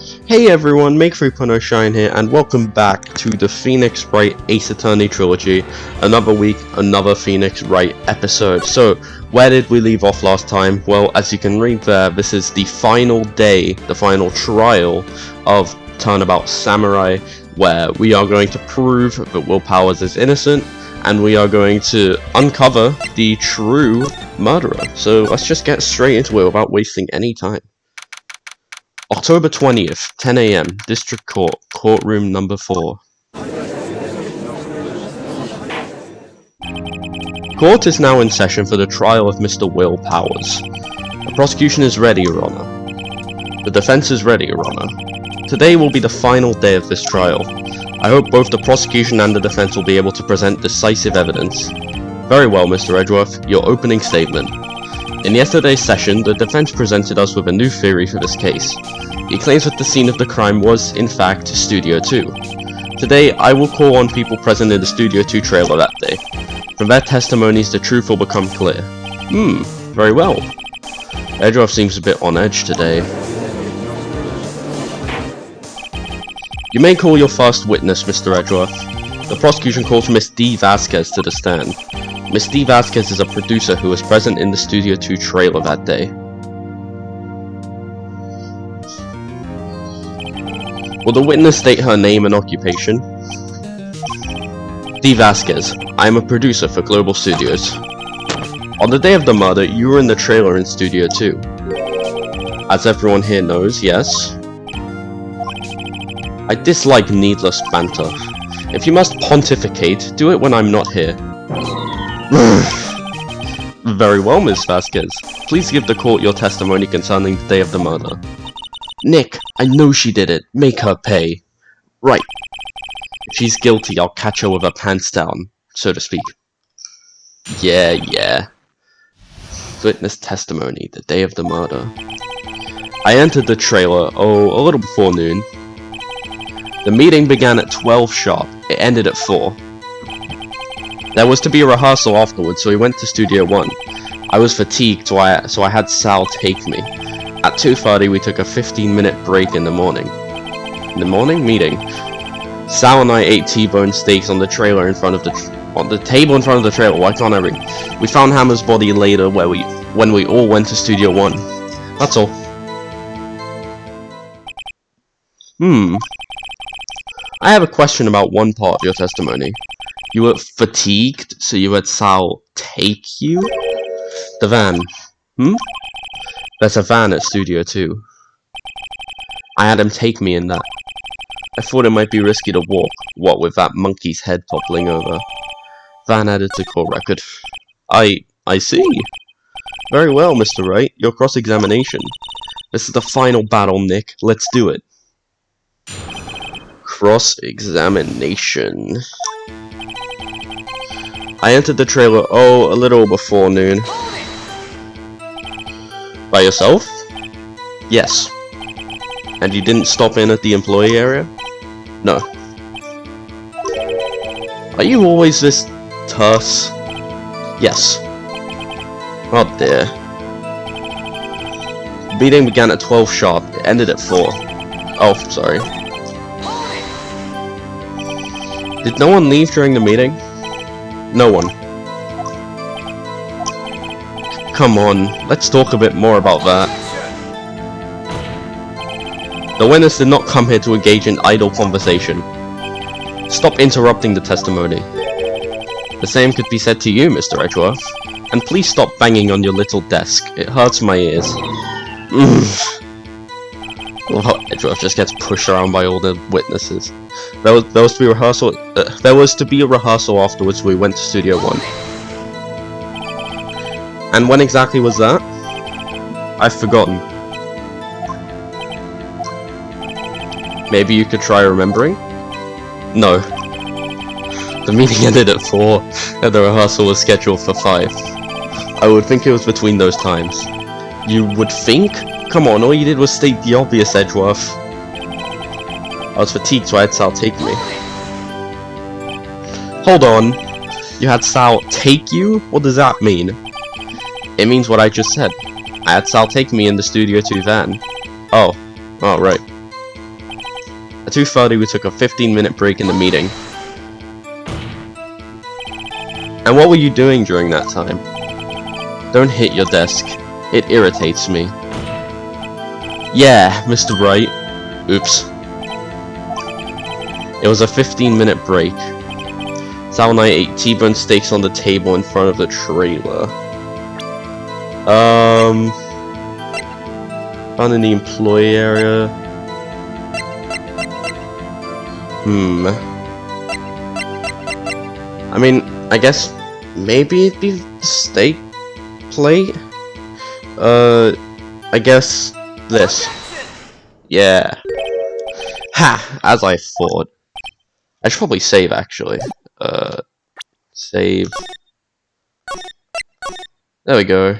Hey everyone, Make 3.0 Shine here, and welcome back to the Phoenix Wright Ace Attorney Trilogy. Another week, another Phoenix Wright episode. So, where did we leave off last time? Well, as you can read there, this is the final day, the final trial of Turnabout Samurai, where we are going to prove that Will Powers is innocent, and we are going to uncover the true murderer. So, let's just get straight into it without wasting any time. October 20th, 10 AM, District Court, Courtroom Number 4. Court is now in session for the trial of Mr. Will Powers. The prosecution is ready, Your Honor. The defense is ready, Your Honor. Today will be the final day of this trial. I hope both the prosecution and the defense will be able to present decisive evidence. Very well, Mr. Edgeworth, your opening statement. In yesterday's session, the defense presented us with a new theory for this case. He claims that the scene of the crime was, in fact, Studio 2. Today, I will call on people present in the Studio 2 trailer that day. From their testimonies, the truth will become clear. Very well. Edgeworth seems a bit on edge today. You may call your first witness, Mr. Edgeworth. The prosecution calls Miss D. Vasquez to the stand. Miss D. Vasquez is a producer who was present in the Studio 2 trailer that day. Will the witness state her name and occupation? D. Vasquez. I am a producer for Global Studios. On the day of the murder, you were in the trailer in Studio 2. As everyone here knows, yes? I dislike needless banter. If you must pontificate, do it when I'm not here. Very well, Ms. Vasquez. Please give the court your testimony concerning the day of the murder. Nick, I know she did it. Make her pay. Right. If she's guilty, I'll catch her with her pants down, so to speak. Yeah. Witness testimony, the day of the murder. I entered the trailer, a little before noon. The meeting began at 12 sharp. It ended at 4. There was to be a rehearsal afterwards, so we went to Studio 1. I was fatigued, so I had Sal take me. At 2:30, we took a 15-minute break in the morning. In the morning meeting, Sal and I ate T-bone steaks on the trailer in front of on the table in front of the trailer. Why can't I read? We found Hammer's body later, when we all went to Studio 1. That's all. I have a question about one part of your testimony. You were fatigued, so you had Sal take you? The van. There's a van at Studio 2. I had him take me in that. I thought it might be risky to walk, what with that monkey's head toppling over. Van added to court record. I see. Very well, Mr. Wright, your cross-examination. This is the final battle, Nick. Let's do it. Cross-examination. I entered the trailer, a little before noon. By yourself? Yes. And you didn't stop in at the employee area? No. Are you always this terse? Yes. Oh dear. The meeting began at 12 sharp. It ended at 4. Oh, sorry. Did no one leave during the meeting? No one. Come on, let's talk a bit more about that. The witness did not come here to engage in idle conversation. Stop interrupting the testimony. The same could be said to you, Mr. Edgeworth. And please stop banging on your little desk. It hurts my ears. Well, Edgeworth just gets pushed around by all the witnesses. There was to be a rehearsal. There was to be a rehearsal afterwards. So we went to Studio 1. And when exactly was that? I've forgotten. Maybe you could try remembering? No. The meeting ended at 4, and the rehearsal was scheduled for 5. I would think it was between those times. You would think? Come on, all you did was state the obvious, Edgeworth. I was fatigued, so I had Sal take me. Hold on. You had Sal take you? What does that mean? It means what I just said. I had Sal take me in the Studio 2 van. Oh, right. At 2:30 we took a 15-minute break in the meeting. And what were you doing during that time? Don't hit your desk. It irritates me. Yeah, Mr. Wright. Oops. It was a 15-minute break. Sal and I ate T-bone steaks on the table in front of the trailer. Found in the employee area. I mean, I guess maybe it'd be the steak plate? I guess this. Yeah. Ha! As I thought. I should probably save, actually. Save. There we go.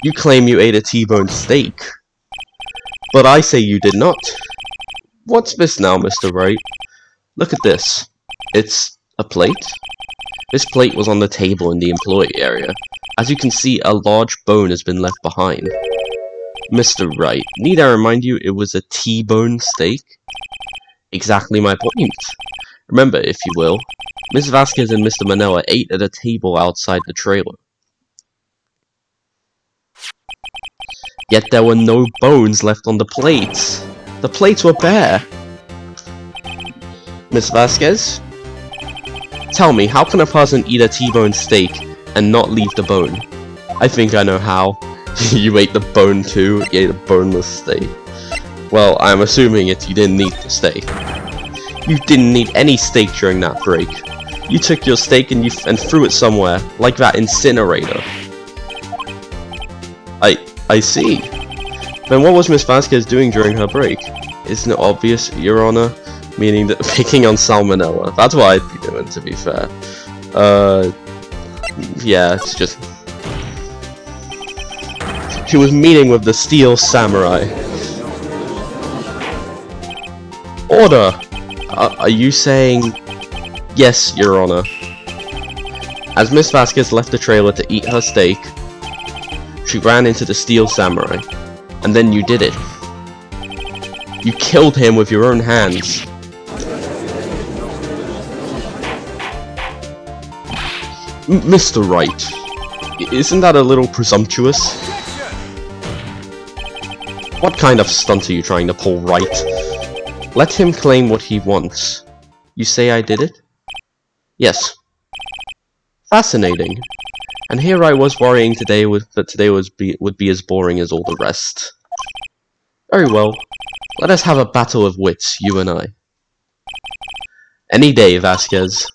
You claim you ate a T-bone steak. But I say you did not. What's this now, Mr. Wright? Look at this. It's a plate? This plate was on the table in the employee area. As you can see, a large bone has been left behind. Mr. Wright, need I remind you it was a T-bone steak? Exactly my point. Remember, if you will, Miss Vasquez and Mr. Manella ate at a table outside the trailer. Yet there were no bones left on the plates. The plates were bare. Miss Vasquez? Tell me, how can a person eat a T-bone steak and not leave the bone? I think I know how. You ate the bone too? You ate a boneless steak. Well, I'm assuming you didn't eat the steak. You didn't eat any steak during that break. You took your steak and threw it somewhere, like that incinerator. I see. Then what was Miss Vasquez doing during her break? Isn't it obvious, Your Honor? Meaning that picking on salmonella. That's what I'd be doing, to be fair. Yeah, it's just... She was meeting with the Steel Samurai. Order! Are you saying... Yes, Your Honor. As Miss Vasquez left the trailer to eat her steak, she ran into the Steel Samurai. And then you did it. You killed him with your own hands. Mr. Wright, isn't that a little presumptuous? What kind of stunt are you trying to pull, Wright? Let him claim what he wants. You say I did it? Yes. Fascinating. And here I was worrying that today would be as boring as all the rest. Very well. Let us have a battle of wits, you and I. Any day, Vasquez.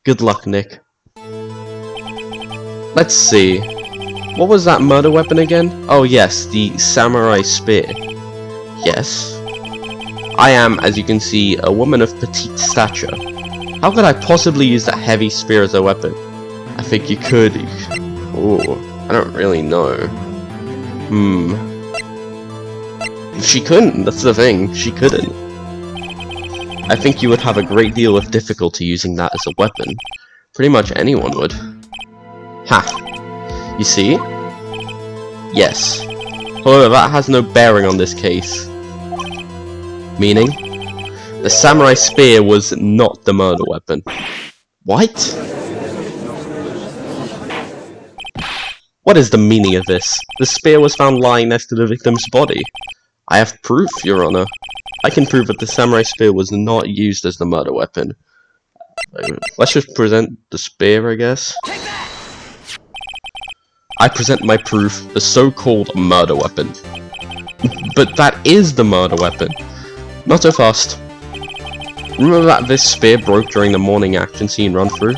Good luck, Nick. Let's see. What was that murder weapon again? Oh yes, the samurai spear. Yes. I am, as you can see, a woman of petite stature. How could I possibly use that heavy spear as a weapon? I think you could. Ooh, I don't really know. She couldn't, that's the thing. She couldn't. I think you would have a great deal of difficulty using that as a weapon. Pretty much anyone would. Ha! You see? Yes. However, that has no bearing on this case. Meaning? The samurai spear was not the murder weapon. What? What is the meaning of this? The spear was found lying next to the victim's body. I have proof, Your Honor. I can prove that the samurai spear was not used as the murder weapon. Let's just present the spear, I guess. I present my proof, the so-called murder weapon. But that is the murder weapon. Not so fast. Remember that this spear broke during the morning action scene run-through?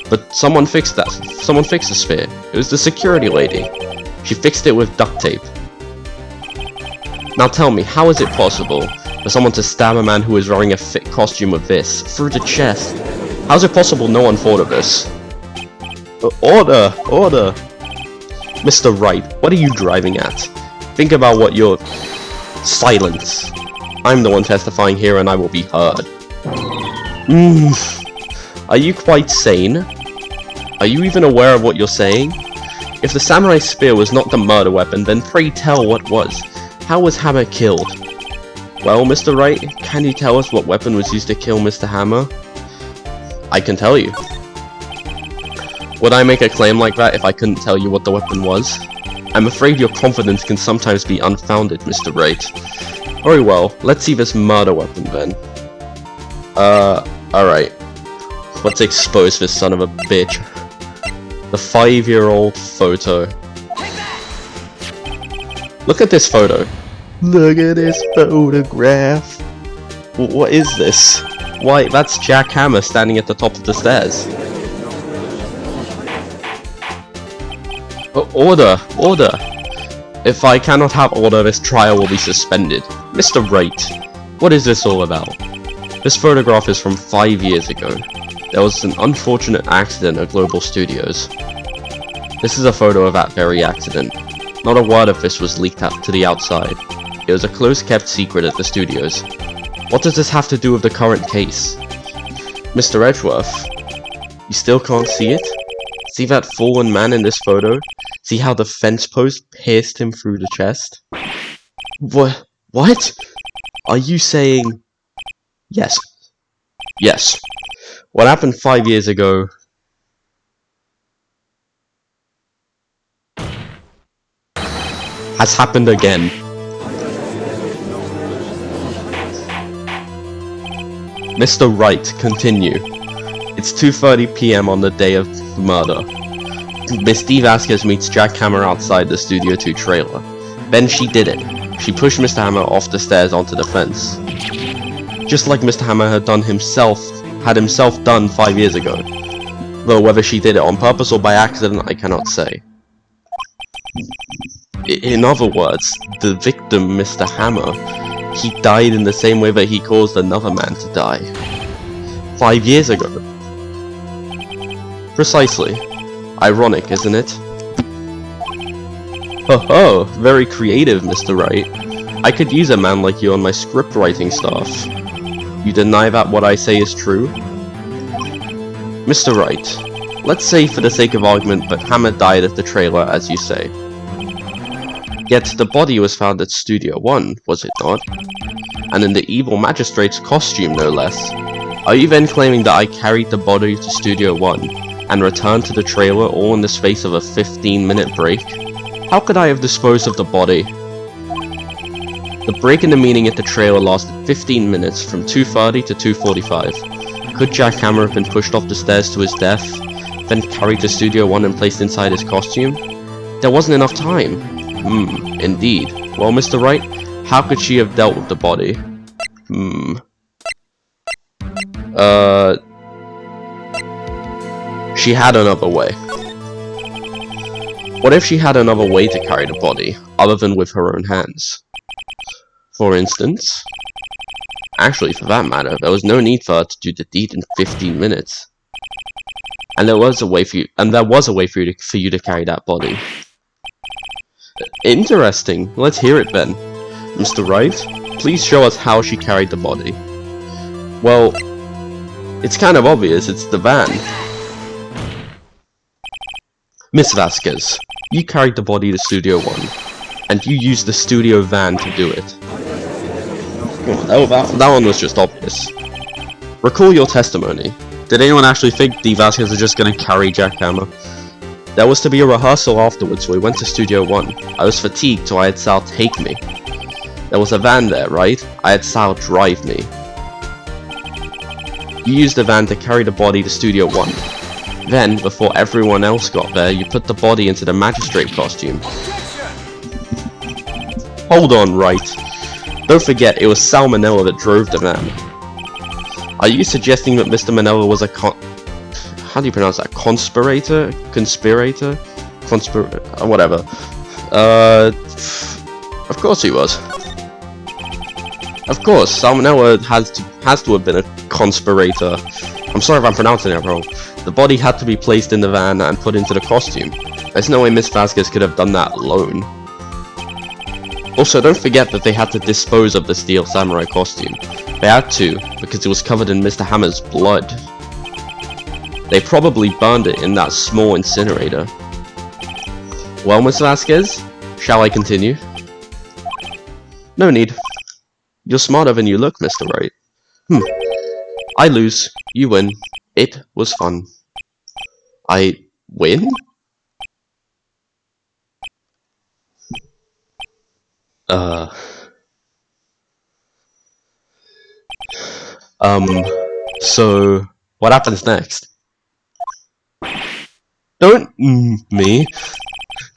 But someone fixed that. Someone fixed the spear. It was the security lady. She fixed it with duct tape. Now tell me, how is it possible for someone to stab a man who is wearing a fit costume of this through the chest? How is it possible no one thought of this? Order! Order! Mr. Wright, what are you driving at? Think about what you're... Silence. I'm the one testifying here and I will be heard. Are you quite sane? Are you even aware of what you're saying? If the samurai spear was not the murder weapon, then pray tell what was. How was Hammer killed? Well, Mr. Wright, can you tell us what weapon was used to kill Mr. Hammer? I can tell you. Would I make a claim like that if I couldn't tell you what the weapon was? I'm afraid your confidence can sometimes be unfounded, Mr. Wright. Very well, let's see this murder weapon then. Alright. Let's expose this son of a bitch. The 5-year-old photo. Look at this photo. Look at this photograph. What is this? Why, that's Jack Hammer standing at the top of the stairs. Order! Order! If I cannot have order, this trial will be suspended. Mr. Wright, what is this all about? This photograph is from 5 years ago. There was an unfortunate accident at Global Studios. This is a photo of that very accident. Not a word of this was leaked out to the outside. It was a close-kept secret at the studios. What does this have to do with the current case? Mr. Edgeworth, you still can't see it? See that fallen man in this photo? See how the fence post pierced him through the chest? What? Are you saying... Yes. Yes. What happened 5 years ago... has happened again. Mr. Wright, continue. It's 2:30 PM on the day of the murder. Miss D. Vasquez meets Jack Hammer outside the Studio 2 trailer. Then she did it. She pushed Mr. Hammer off the stairs onto the fence. Just like Mr. Hammer had himself done 5 years ago. Though whether she did it on purpose or by accident, I cannot say. In other words, the victim, Mr. Hammer, he died in the same way that he caused another man to die. 5 years ago. Precisely. Ironic, isn't it? Oh, very creative, Mr. Wright. I could use a man like you on my script writing staff. You deny that what I say is true? Mr. Wright, let's say for the sake of argument that Hammer died at the trailer, as you say. Yet the body was found at Studio 1, was it not? And in the evil magistrate's costume, no less. Are you then claiming that I carried the body to Studio 1, and returned to the trailer all in the space of a 15-minute break? How could I have disposed of the body? The break in the meeting at the trailer lasted 15 minutes, from 2:30 to 2:45. Could Jack Hammer have been pushed off the stairs to his death, then carried to Studio 1 and placed inside his costume? There wasn't enough time. Indeed. Well, Mr. Wright, how could she have dealt with the body? She had another way. What if she had another way to carry the body, other than with her own hands? For instance? Actually, for that matter, there was no need for her to do the deed in 15 minutes. And there was a way for you to carry that body. Interesting. Let's hear it then. Mr. Wright, please show us how she carried the body. Well, it's kind of obvious, it's the van. Miss Vasquez, you carried the body to Studio 1, and you used the studio van to do it. Oh, that one was just obvious. Recall your testimony. Did anyone actually think D. Vasquez was just gonna carry Jack Hammer? There was to be a rehearsal afterwards, so we went to Studio 1. I was fatigued, so I had Sal take me. There was a van there, right? I had Sal drive me. You used the van to carry the body to Studio 1. Then, before everyone else got there, you put the body into the magistrate costume. Hold on, Wright. Don't forget, it was Sal Manella that drove the van. Are you suggesting that Mr. Manella was a how do you pronounce that? Conspirator? Whatever. Of course he was. Of course, Sal Manella has to have been a conspirator. I'm sorry if I'm pronouncing it wrong. The body had to be placed in the van and put into the costume. There's no way Miss Vasquez could have done that alone. Also, don't forget that they had to dispose of the steel samurai costume. They had to, because it was covered in Mr. Hammer's blood. They probably burned it in that small incinerator. Well, Miss Vasquez, shall I continue? No need. You're smarter than you look, Mr. Wright. I lose. You win. It was fun. I win? So, what happens next? Don't me.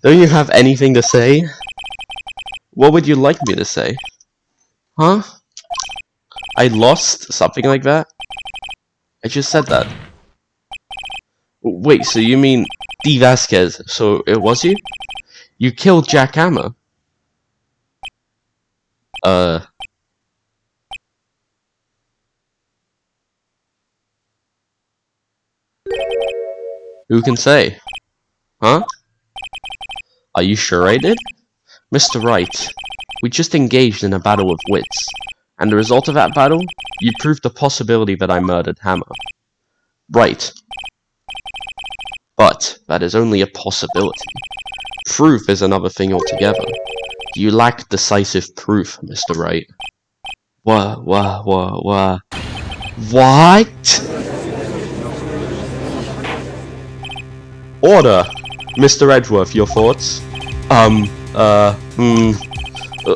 Don't you have anything to say? What would you like me to say? Huh? I lost? Something like that? I just said that. Wait, so you mean D. Vasquez? So it was you? You killed Jack Hammer? Who can say? Huh? Are you sure I did? Mr. Wright, we just engaged in a battle of wits, and the result of that battle, you proved the possibility that I murdered Hammer. Right. But that is only a possibility. Proof is another thing altogether. You lack decisive proof, Mr. Wright. What? Order! Mr. Edgeworth, your thoughts?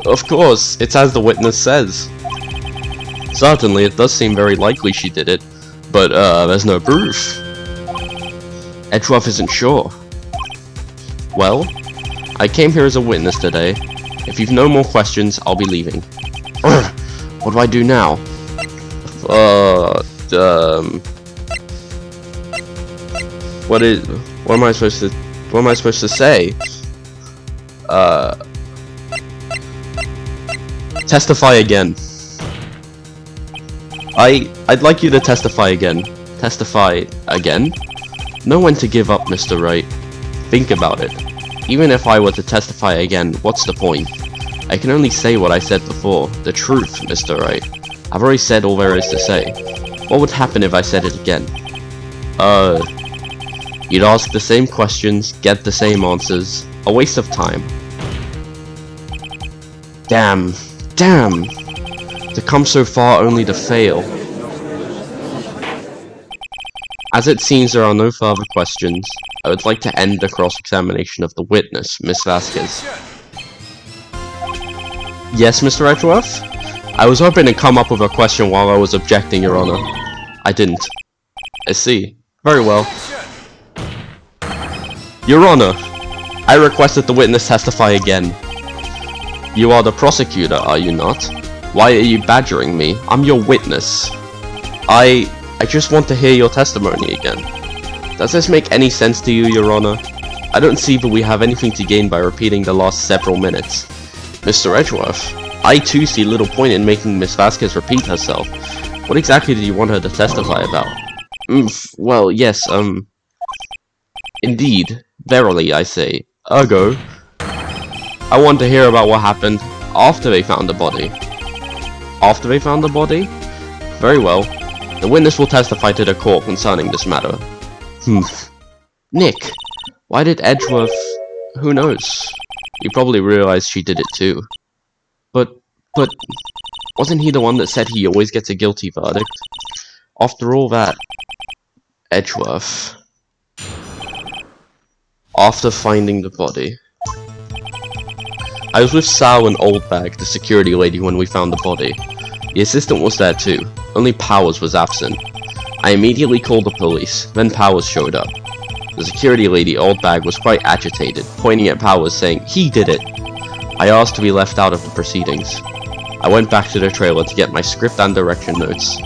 Of course, it's as the witness says. Certainly, it does seem very likely she did it, but, there's no proof. Edgeworth isn't sure. Well, I came here as a witness today. If you've no more questions, I'll be leaving. What do I do now? What am I supposed to say? Testify again. I'd like you to testify again. Testify again? Know when to give up, Mr. Wright. Think about it. Even if I were to testify again, what's the point? I can only say what I said before. The truth, Mr. Wright. I've already said all there is to say. What would happen if I said it again? You'd ask the same questions, get the same answers. A waste of time. Damn. To come so far only to fail. As it seems there are no further questions, I would like to end the cross-examination of the witness, Miss Vasquez. Yes, Mr. Edgeworth? I was hoping to come up with a question while I was objecting, Your Honor. I didn't. I see. Very well. Your Honor, I request that the witness testify again. You are the prosecutor, are you not? Why are you badgering me? I'm your witness. I just want to hear your testimony again. Does this make any sense to you, Your Honor? I don't see that we have anything to gain by repeating the last several minutes. Mr. Edgeworth, I too see little point in making Miss Vasquez repeat herself. What exactly did you want her to testify about? Well, yes, indeed. Verily, I say. Ergo, I want to hear about what happened after they found the body. After they found the body? Very well. The witness will testify to the court concerning this matter. Nick, why did Edgeworth... Who knows? You probably realized she did it too. But... wasn't he the one that said he always gets a guilty verdict? After all that... Edgeworth... After finding the body... I was with Sal and Oldbag, the security lady, when we found the body. The assistant was there too, only Powers was absent. I immediately called the police, then Powers showed up. The security lady, Oldbag, was quite agitated, pointing at Powers saying, "He did it!" I asked to be left out of the proceedings. I went back to the trailer to get my script and direction notes.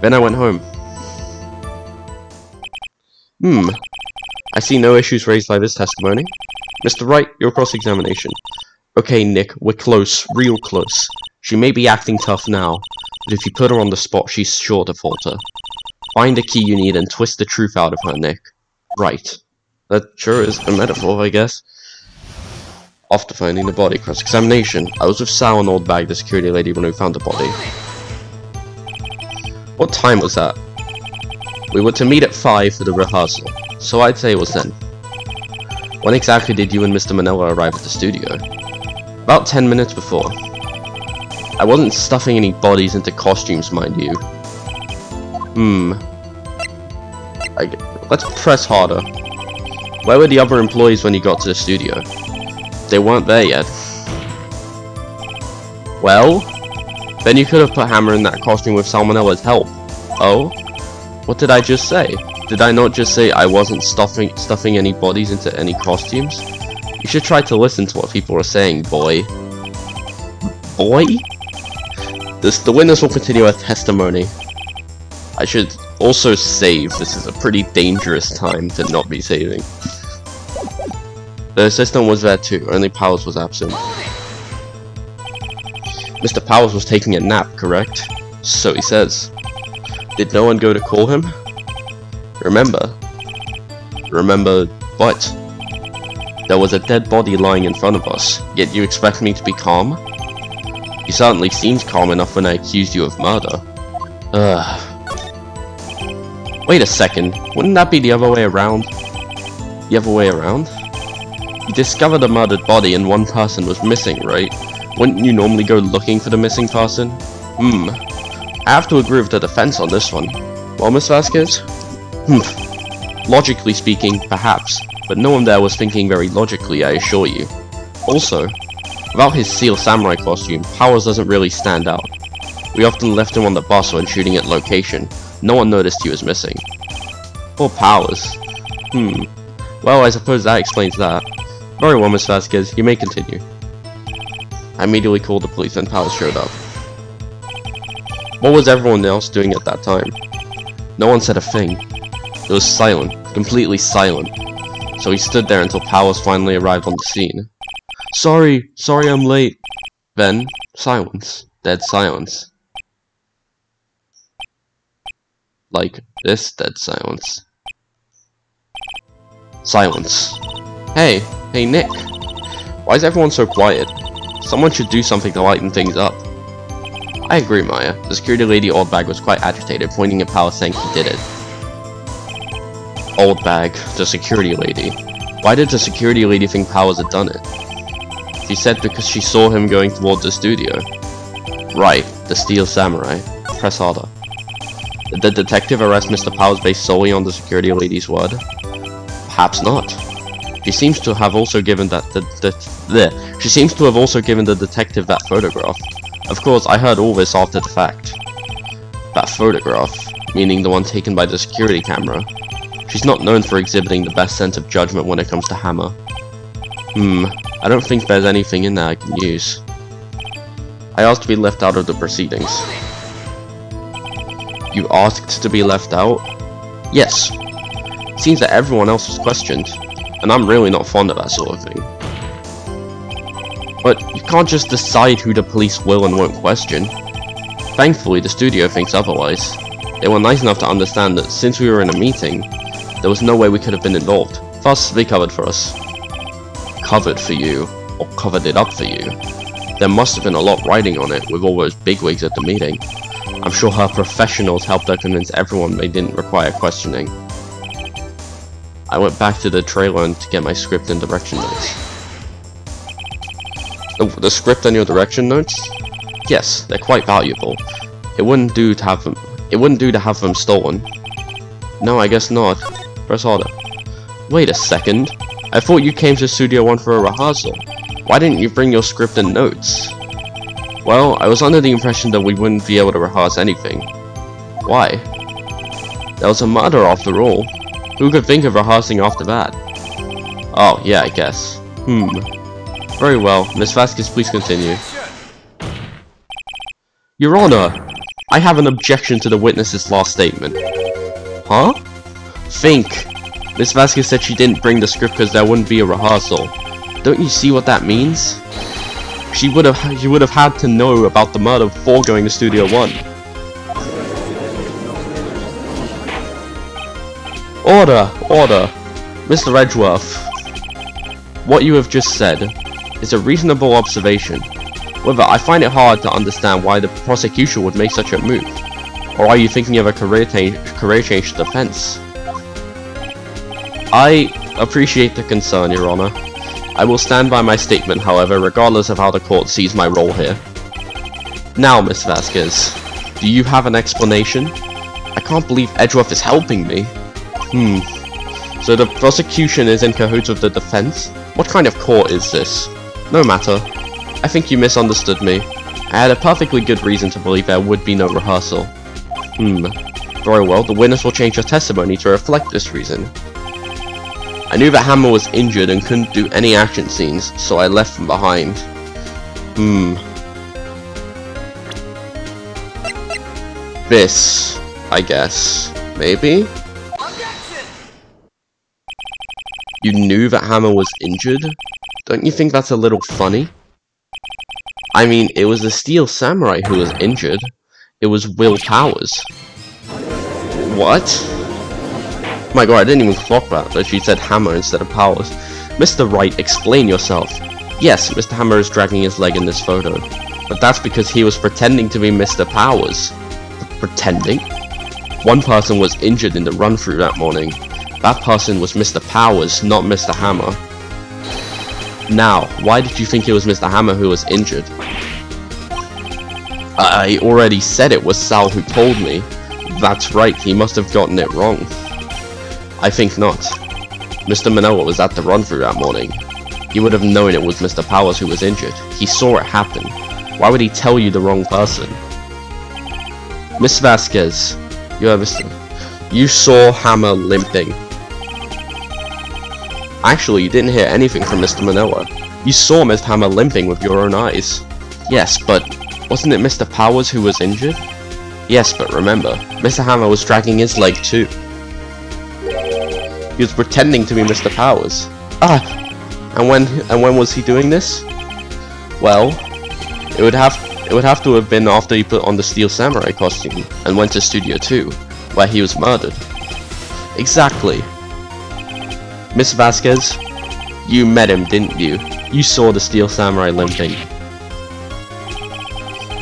Then I went home. I see no issues raised by this testimony. Mr. Wright, your cross-examination. Okay, Nick, we're close, real close. She may be acting tough now, but if you put her on the spot, she's sure to falter. Find the key you need and twist the truth out of her, Nick. Right. That sure is a metaphor, I guess. After finding the body, cross-examination. I was with Sal and Oldbag, the security lady, when we found the body. What time was that? We were to meet at 5 for the rehearsal, so I'd say it was then. When exactly did you and Mr. Manella arrive at the studio? About 10 minutes before. I I wasn't stuffing any bodies into costumes, mind you. Let's press harder. Where were the other employees when you got to the studio? They weren't there yet. Well, then you could have put Hammer in that costume with Salmonella's help. Oh? What did I just say? Did I not just say I wasn't stuffing any bodies into any costumes? You should try to listen to what people are saying, boy. Boy? The witness will continue her testimony. I should also save. This is a pretty dangerous time to not be saving. The assistant was there too, only Powers was absent. Mr. Powers was taking a nap, correct? So he says. Did no one go to call him? Remember what? There was a dead body lying in front of us, yet you expect me to be calm? You certainly seemed calm enough when I accused you of murder. Wait a second, wouldn't that be the other way around? The other way around? You discovered a murdered body and one person was missing, right? Wouldn't you normally go looking for the missing person? I have to agree with the defense on this one. Well, Miss Vasquez? Logically speaking, perhaps, but no one there was thinking very logically, I assure you. Also, without his Seal Samurai costume, Powers doesn't really stand out. We often left him on the bus when shooting at location. No one noticed he was missing. Poor Powers. Well, I suppose that explains that. Very well, Miss Vasquez, you may continue. I immediately called the police and Powers showed up. What was everyone else doing at that time? No one said a thing. It was silent, completely silent. So he stood there until Powers finally arrived on the scene. Sorry I'm late. Then, silence. Dead silence. Like this dead silence. Silence. Hey Nick. Why is everyone so quiet? Someone should do something to lighten things up. I agree, Maya. The security lady Oldbag was quite agitated, pointing at Powers saying he did it. Oldbag, the security lady. Why did the security lady think Powers had done it? She said because she saw him going towards the studio. Right, the Steel Samurai. Press harder. Did the detective arrest Mr. Powers based solely on the security lady's word? Perhaps not. She seems to have also given the detective that photograph. Of course, I heard all this after the fact. That photograph, meaning the one taken by the security camera. She's not known for exhibiting the best sense of judgment when it comes to Hammer. I don't think there's anything in there I can use. I asked to be left out of the proceedings. You asked to be left out? Yes. It seems that everyone else was questioned, and I'm really not fond of that sort of thing. But you can't just decide who the police will and won't question. Thankfully, the studio thinks otherwise. They were nice enough to understand that since we were in a meeting, there was no way we could have been involved. Thus, they covered for us. Covered for you, or covered it up for you. There must have been a lot riding on it with all those bigwigs at the meeting. I'm sure her professionals helped her convince everyone they didn't require questioning. I went back to the trailer to get my script and direction notes. Oh, the script and your direction notes? Yes, they're quite valuable. It wouldn't do to have them stolen. No, I guess not. Press harder. Wait a second. I thought you came to Studio 1 for a rehearsal. Why didn't you bring your script and notes? Well, I was under the impression that we wouldn't be able to rehearse anything. Why? There was a murder after all. Who could think of rehearsing after that? Oh, yeah, I guess. Very well. Miss Vasquez, please continue. Your Honor, I have an objection to the witness's last statement. Huh? Think. Miss Vasquez said she didn't bring the script because there wouldn't be a rehearsal. Don't you see what that means? She would have had to know about the murder before going to Studio 1. Order! Order! Mr. Edgeworth, what you have just said is a reasonable observation. However, I find it hard to understand why the prosecution would make such a move. Or are you thinking of a career change to defense? I appreciate the concern, Your Honor. I will stand by my statement, however, regardless of how the court sees my role here. Now, Miss Vasquez, do you have an explanation? I can't believe Edgeworth is helping me. So the prosecution is in cahoots with the defense? What kind of court is this? No matter. I think you misunderstood me. I had a perfectly good reason to believe there would be no rehearsal. Very well, the witness will change her testimony to reflect this reason. I knew that Hammer was injured and couldn't do any action scenes, so I left him behind. This, I guess. Maybe? You knew that Hammer was injured? Don't you think that's a little funny? I mean, it was the Steel Samurai who was injured. It was Will Powers. What? My god, I didn't even clock that she said Hammer instead of Powers. Mr. Wright, explain yourself. Yes, Mr. Hammer is dragging his leg in this photo. But that's because he was pretending to be Mr. Powers. Pretending? One person was injured in the run-through that morning. That person was Mr. Powers, not Mr. Hammer. Now, why did you think it was Mr. Hammer who was injured? I already said it was Sal who told me. That's right, he must have gotten it wrong. I think not. Mr. Manoa was at the run-through that morning. He would have known it was Mr. Powers who was injured. He saw it happen. Why would he tell you the wrong person? Miss Vasquez, you saw Hammer limping. Actually, you didn't hear anything from Mr. Manoa. You saw Mr. Hammer limping with your own eyes. Yes, but wasn't it Mr. Powers who was injured? Yes, but remember, Mr. Hammer was dragging his leg too. He was pretending to be Mr. Powers. And when was he doing this? Well, it would have to have been after he put on the Steel Samurai costume and went to Studio 2, where he was murdered. Exactly. Miss Vasquez, you met him, didn't you? You saw the Steel Samurai limping.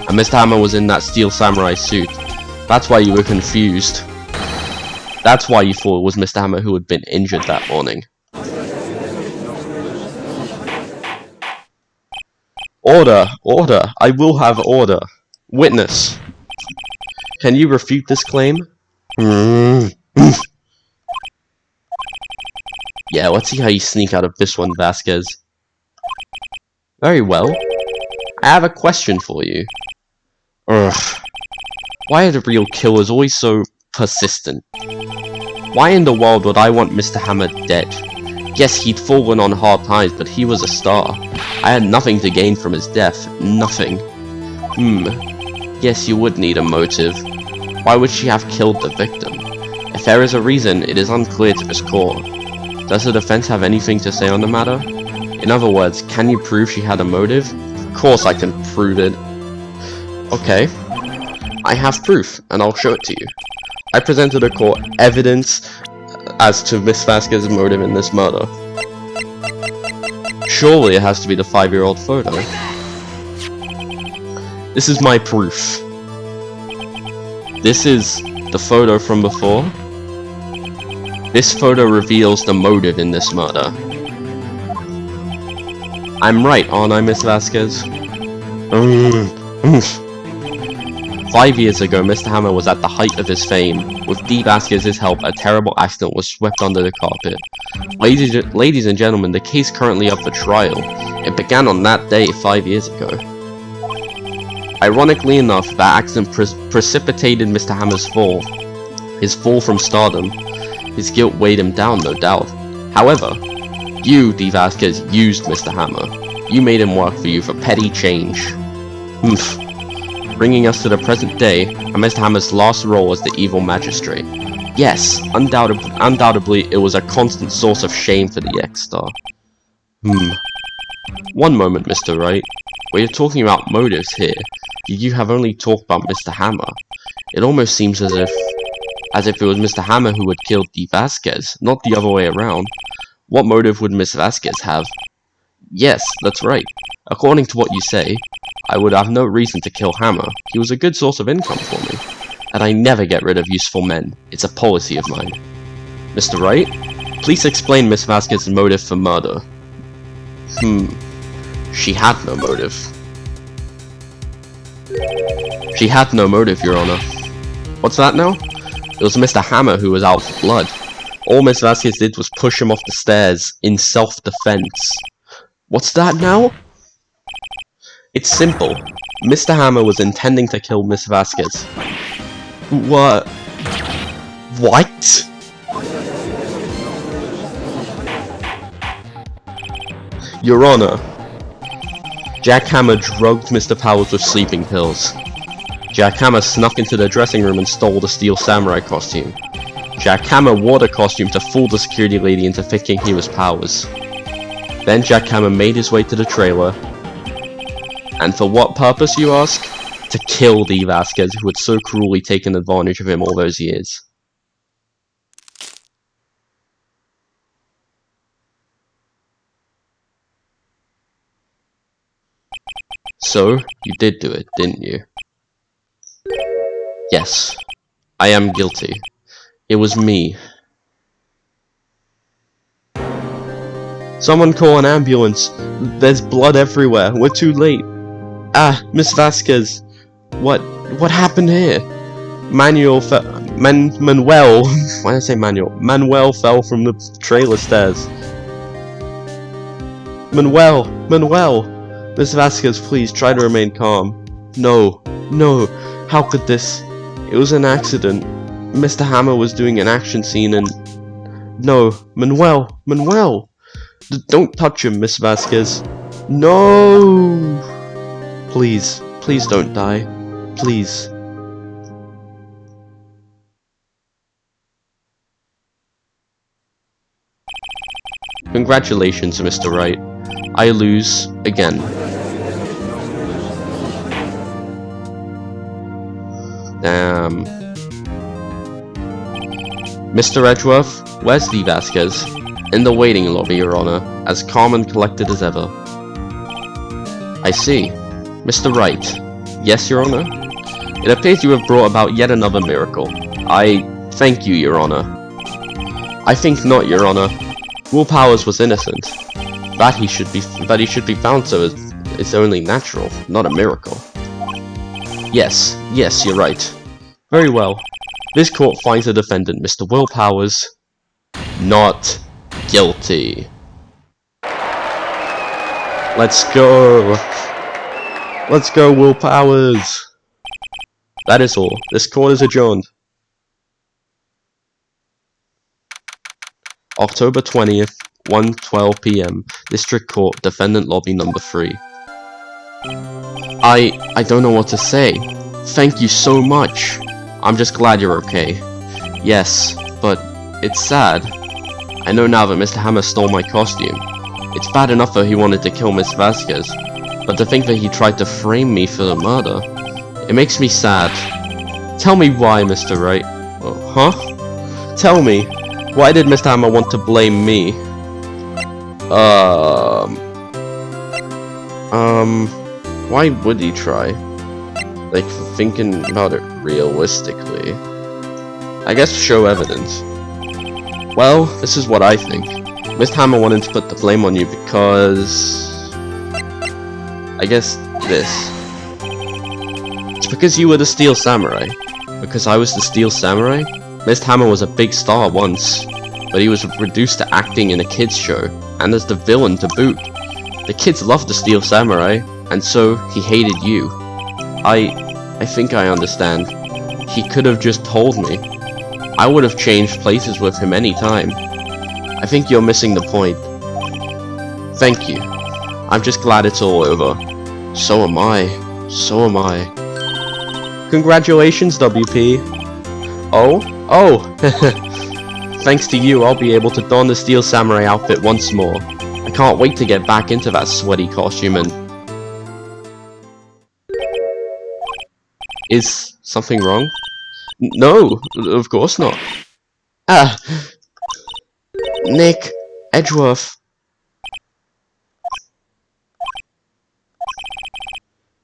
And Mr. Hammer was in that Steel Samurai suit. That's why you were confused. That's why you thought it was Mr. Hammer who had been injured that morning. Order! Order! I will have order! Witness! Can you refute this claim? Yeah, let's see how you sneak out of this one, Vasquez. Very well. I have a question for you. Why are the real killers always so persistent? Why in the world would I want Mr. Hammer dead? Yes, he'd fallen on hard times, but he was a star. I had nothing to gain from his death. Nothing. Yes, you would need a motive. Why would she have killed the victim? If there is a reason, it is unclear to this court. Does the defense have anything to say on the matter? In other words, can you prove she had a motive? Of course I can prove it. Okay. I have proof, and I'll show it to you. I presented to court evidence as to Miss Vasquez's motive in this murder. Surely it has to be the 5-year-old photo. This is my proof. This is the photo from before. This photo reveals the motive in this murder. I'm right, aren't I, Miss Vasquez? 5 years ago, Mr. Hammer was at the height of his fame. With D. Vasquez's help, a terrible accident was swept under the carpet. Ladies and gentlemen, the case currently up for trial. It began on that day 5 years ago. Ironically enough, that accident precipitated Mr. Hammer's fall. His fall from stardom. His guilt weighed him down, no doubt. However, you, D. Vasquez, used Mr. Hammer. You made him work for you for petty change. Bringing us to the present day, and Mr. Hammer's last role as the evil magistrate. Yes, undoubtedly it was a constant source of shame for the ex-star. One moment, Mr. Wright. We're talking about motives here. You have only talked about Mr. Hammer. It almost seems as if it was Mr. Hammer who had killed D. Vasquez, not the other way around. What motive would Miss Vasquez have? Yes, that's right. According to what you say, I would have no reason to kill Hammer. He was a good source of income for me. And I never get rid of useful men. It's a policy of mine. Mr. Wright, please explain Miss Vasquez's motive for murder. She had no motive. She had no motive, Your Honor. What's that now? It was Mr. Hammer who was out for blood. All Miss Vasquez did was push him off the stairs in self-defense. What's that now? It's simple. Mr. Hammer was intending to kill Miss Vasquez. What? What? Your Honor, Jack Hammer drugged Mr. Powers with sleeping pills. Jack Hammer snuck into the dressing room and stole the Steel Samurai costume. Jack Hammer wore the costume to fool the security lady into thinking he was Powers. Then Jack Hammer made his way to the trailer. And for what purpose, you ask? To kill Dee Vasquez, who had so cruelly taken advantage of him all those years. So, you did do it, didn't you? Yes, I am guilty. It was me. Someone call an ambulance. There's blood everywhere. We're too late. Ah, Miss Vasquez. What happened here? Manuel, why did I say Manuel? Manuel fell from the trailer stairs. Manuel! Miss Vasquez, please try to remain calm. No, how could this? It was an accident. Mr. Hammer was doing an action scene and... No, Manuel! Don't touch him, Miss Vasquez. No! Please don't die. Please. Congratulations, Mr. Wright. I lose again. Damn. Mr. Edgeworth, where's Dee Vasquez? In the waiting lobby, Your Honor, as calm and collected as ever. I see. Mr. Wright. Yes, Your Honor? It appears you have brought about yet another miracle. I thank you, Your Honor. I think not, Your Honor. Will Powers was innocent. That he should be found so is only natural, not a miracle. Yes, you're right. Very well. This court finds the defendant, Mr. Will Powers, not guilty. Let's go. Let's go, Will Powers. That is all. This court is adjourned. October 20th, 1:12 PM. District Court, Defendant Lobby Number 3. I don't know what to say. Thank you so much. I'm just glad you're okay. Yes, but it's sad. I know now that Mr. Hammer stole my costume. It's bad enough that he wanted to kill Miss Vasquez, but to think that he tried to frame me for the murder, it makes me sad. Tell me why, Mr. Wright. Huh? Tell me, why did Mr. Hammer want to blame me? Why would he try? Like, thinking about it realistically. I guess show evidence. Well, this is what I think. Mr. Hammer wanted to put the blame on you because... I guess this. It's because you were the Steel Samurai. Because I was the Steel Samurai? Mr. Hammer was a big star once, but he was reduced to acting in a kids show, and as the villain to boot. The kids loved the Steel Samurai, and so he hated you. I think I understand. He could have just told me. I would have changed places with him any time. I think you're missing the point. Thank you. I'm just glad it's all over. So am I. Congratulations, WP. Oh? Thanks to you, I'll be able to don the Steel Samurai outfit once more. I can't wait to get back into that sweaty costume and... Is something wrong? No, of course not. Ah! Nick! Edgeworth!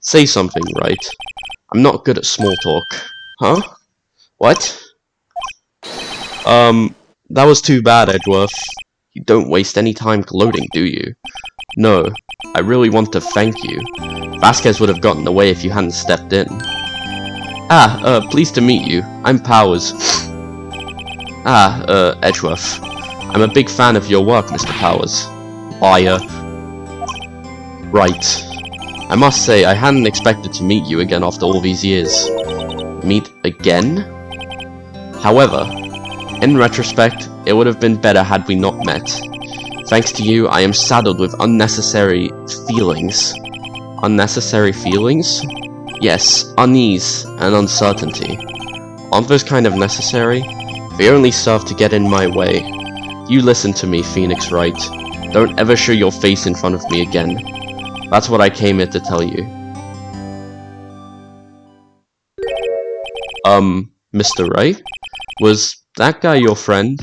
Say something, Wright. I'm not good at small talk. Huh? What? That was too bad, Edgeworth. You don't waste any time gloating, do you? No, I really want to thank you. Vasquez would have gotten away if you hadn't stepped in. Pleased to meet you. I'm Powers. Edgeworth. I'm a big fan of your work, Mr. Powers. Liar. Right. I must say, I hadn't expected to meet you again after all these years. Meet again? However, in retrospect, it would have been better had we not met. Thanks to you, I am saddled with unnecessary feelings. Unnecessary feelings? Yes, unease and uncertainty. Aren't those kind of necessary? They only serve to get in my way. You listen to me, Phoenix Wright. Don't ever show your face in front of me again. That's what I came here to tell you. Mr. Wright? Was that guy your friend?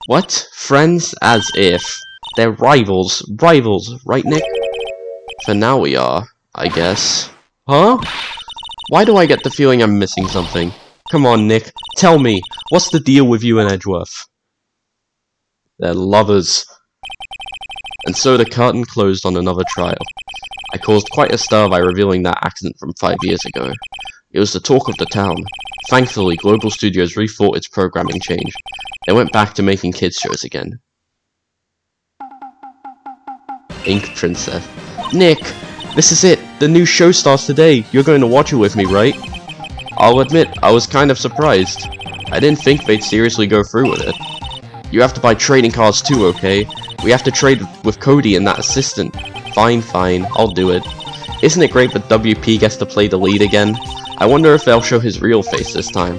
What? Friends? As if. They're rivals. Rivals, right, Nick? For now we are, I guess. Huh? Why do I get the feeling I'm missing something? Come on, Nick. Tell me. What's the deal with you and Edgeworth? They're lovers. And so the curtain closed on another trial. I caused quite a stir by revealing that accident from 5 years ago. It was the talk of the town. Thankfully, Global Studios rethought its programming change. They went back to making kids shows again. Ink Princess. Nick! This is it! The new show starts today! You're going to watch it with me, right? I'll admit, I was kind of surprised. I didn't think they'd seriously go through with it. You have to buy trading cards too, okay? We have to trade with Cody and that assistant. Fine, I'll do it. Isn't it great that WP gets to play the lead again? I wonder if they'll show his real face this time.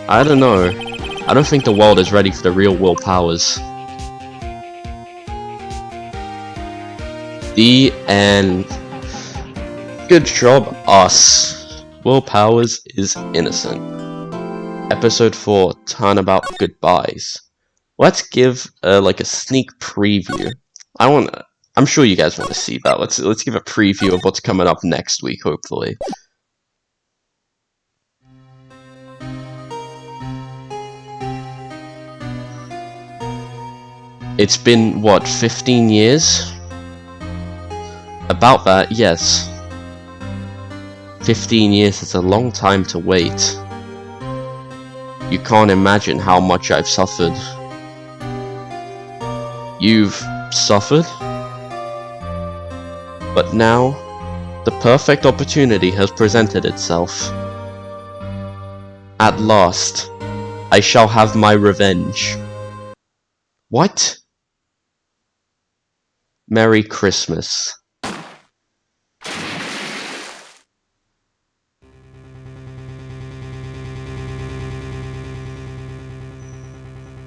I don't know. I don't think the world is ready for the real Will Powers. The end. Good job, us. Will Powers is innocent. Episode 4, Turnabout Goodbyes. Let's give like a sneak preview. I'm sure you guys want to see that. Let's give a preview of what's coming up next week, hopefully. It's been, what, 15 years? About that, yes. 15 years is a long time to wait. You can't imagine how much I've suffered. You've suffered? But now, the perfect opportunity has presented itself. At last, I shall have my revenge. What? Merry Christmas.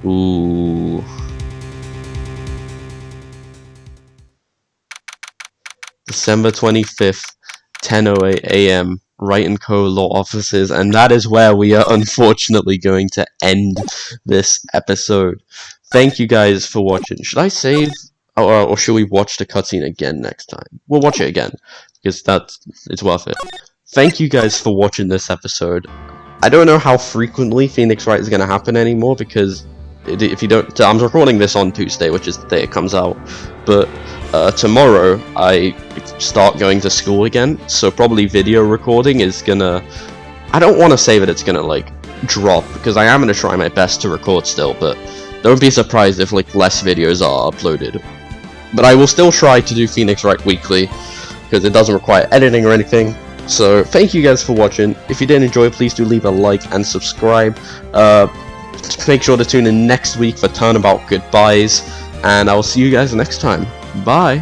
Ooh. December 25th, 10:08 AM, Wright & Co. Law Offices, and that is where we are unfortunately going to end this episode. Thank you guys for watching. Should I save, or should we watch the cutscene again next time? We'll watch it again, because it's worth it. Thank you guys for watching this episode. I don't know how frequently Phoenix Wright is going to happen anymore, because if you don't, I'm recording this on Tuesday, which is the day it comes out, but tomorrow I start going to school again, so probably video recording is gonna, I don't want to say that it's gonna like drop, because I am gonna try my best to record still, but don't be surprised if like less videos are uploaded. But I will still try to do Phoenix Wright weekly, because it doesn't require editing or anything. So thank you guys for watching. If you did enjoy, please do leave a like and subscribe. Make sure to tune in next week for Turnabout Goodbyes, and I will see you guys next time. Bye!